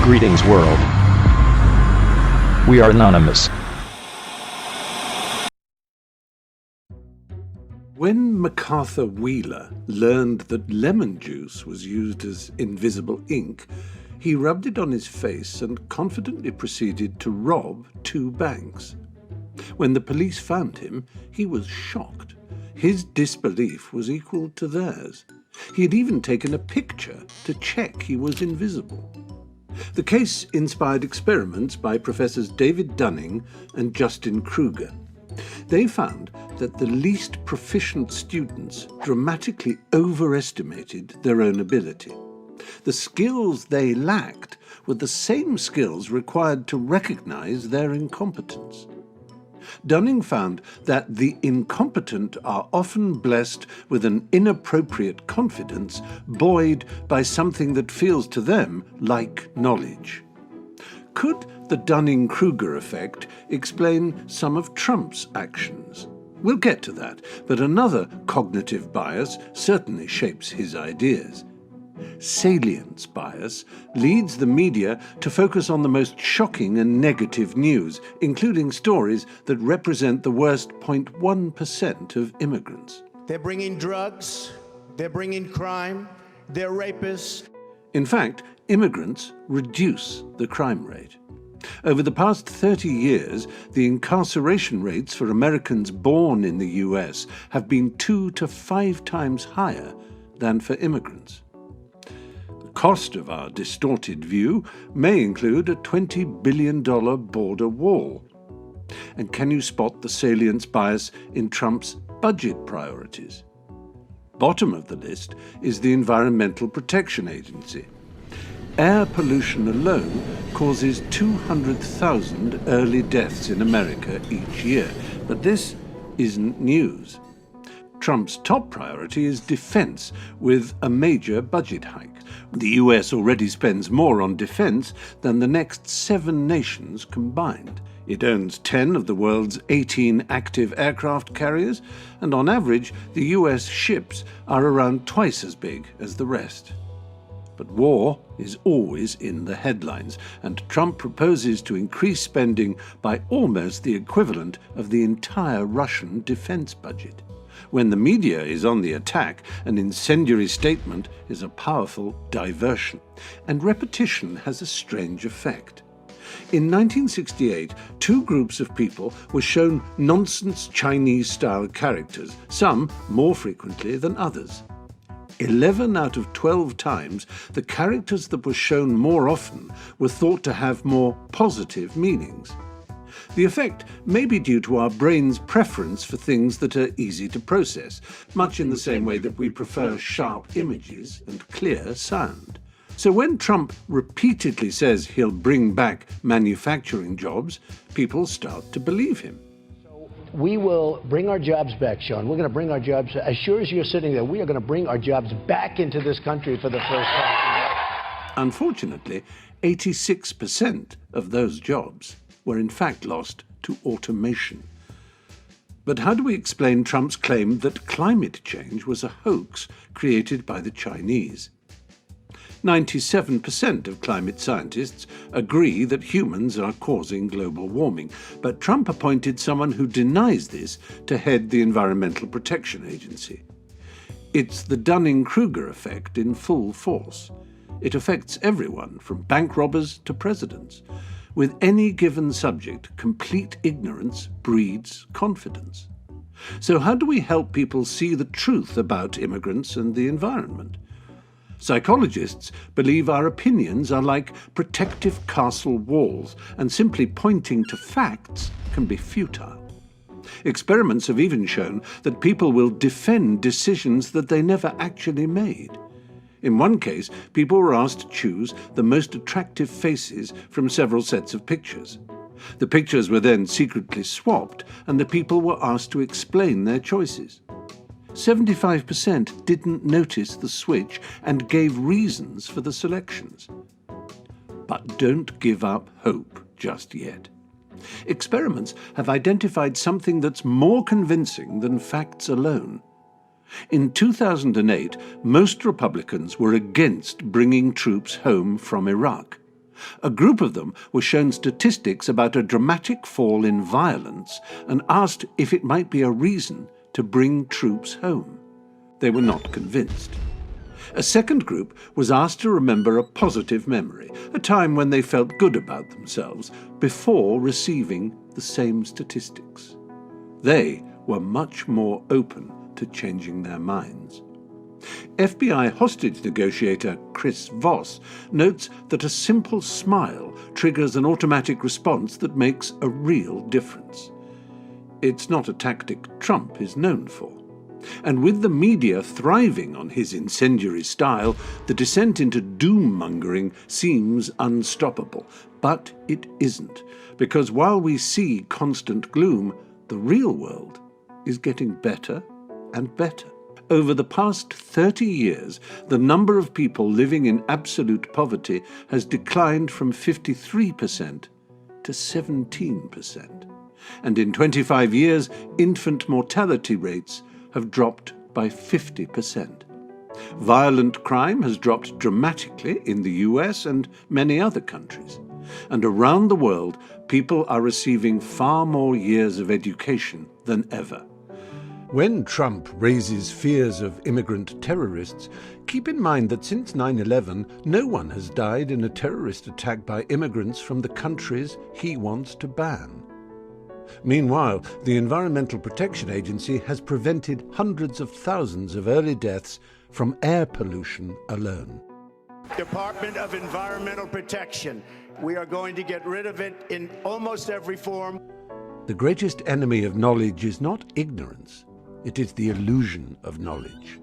Greetings, world. We are anonymous. When MacArthur Wheeler learned that lemon juice was used as invisible ink, he rubbed it on his face and confidently proceeded to rob 2 banks. When the police found him, he was shocked. His disbelief was equal to theirs. He had even taken a picture to check he was invisible. The case inspired experiments by Professors David Dunning and Dunning-Kruger. They found that the least proficient students dramatically overestimated their own ability. The skills they lacked were the same skills required to recognize their incompetence. Dunning found that the incompetent are often blessed with an inappropriate confidence buoyed by something that feels to them like knowledge. Could the Dunning-Kruger effect explain some of Trump's actions? We'll get to that, but another cognitive bias certainly shapes his ideas. Salience bias leads the media to focus on the most shocking and negative news, including stories that represent the worst 0.1% of immigrants. They're bringing drugs, they're bringing crime, they're rapists. In fact, immigrants reduce the crime rate. Over the past 30 years, the incarceration rates for Americans born in the US have been 2 to 5 times higher than for immigrants. The cost of our distorted view may include a $20 billion border wall. And can you spot the salience bias in Trump's budget priorities? Bottom of the list is the Environmental Protection Agency. Air pollution alone causes 200,000 early deaths in America each year, but this isn't news. Trump's top priority is defense, with a major budget hike. The US already spends more on defense than the next 7 nations combined. It owns 10 of the world's 18 active aircraft carriers, and on average, the US ships are around twice as big as the rest. But war is always in the headlines, and Trump proposes to increase spending by almost the equivalent of the entire Russian defense budget. When the media is on the attack, an incendiary statement is a powerful diversion, and repetition has a strange effect. In 1968, 2 groups of people were shown nonsense Chinese-style characters, some more frequently than others. 11 out of 12 times, the characters that were shown more often were thought to have more positive meanings. The effect may be due to our brain's preference for things that are easy to process, much in the same way that we prefer sharp images and clear sound. So when Trump repeatedly says he'll bring back manufacturing jobs, people start to believe him. We will bring our jobs back, Sean. We're going to bring our jobs, as sure as you're sitting there, we are going to bring our jobs back into this country for the first time. Unfortunately, 86% of those jobs were in fact lost to automation. But how do we explain Trump's claim that climate change was a hoax created by the Chinese? 97% of climate scientists agree that humans are causing global warming, but Trump appointed someone who denies this to head the Environmental Protection Agency. It's the Dunning-Kruger effect in full force. It affects everyone, from bank robbers to presidents. With any given subject, complete ignorance breeds confidence. So how do we help people see the truth about immigrants and the environment? Psychologists believe our opinions are like protective castle walls, and simply pointing to facts can be futile. Experiments have even shown that people will defend decisions that they never actually made. In one case, people were asked to choose the most attractive faces from several sets of pictures. The pictures were then secretly swapped, and the people were asked to explain their choices. 75% didn't notice the switch and gave reasons for the selections. But don't give up hope just yet. Experiments have identified something that's more convincing than facts alone. In 2008, most Republicans were against bringing troops home from Iraq. A group of them were shown statistics about a dramatic fall in violence and asked if it might be a reason to bring troops home. They were not convinced. A second group was asked to remember a positive memory, a time when they felt good about themselves, before receiving the same statistics. They were much more open to changing their minds. FBI hostage negotiator Chris Voss notes that a simple smile triggers an automatic response that makes a real difference. It's not a tactic Trump is known for. And with the media thriving on his incendiary style, the descent into doom-mongering seems unstoppable. But it isn't, because while we see constant gloom, the real world is getting better and better. Over the past 30 years, the number of people living in absolute poverty has declined from 53% to 17%. And in 25 years, infant mortality rates have dropped by 50%. Violent crime has dropped dramatically in the US and many other countries. And around the world, people are receiving far more years of education than ever. When Trump raises fears of immigrant terrorists, keep in mind that since 9/11, no one has died in a terrorist attack by immigrants from the countries he wants to ban. Meanwhile, the Environmental Protection Agency has prevented hundreds of thousands of early deaths from air pollution alone. Department of Environmental Protection. We are going to get rid of it in almost every form. The greatest enemy of knowledge is not ignorance, it is the illusion of knowledge.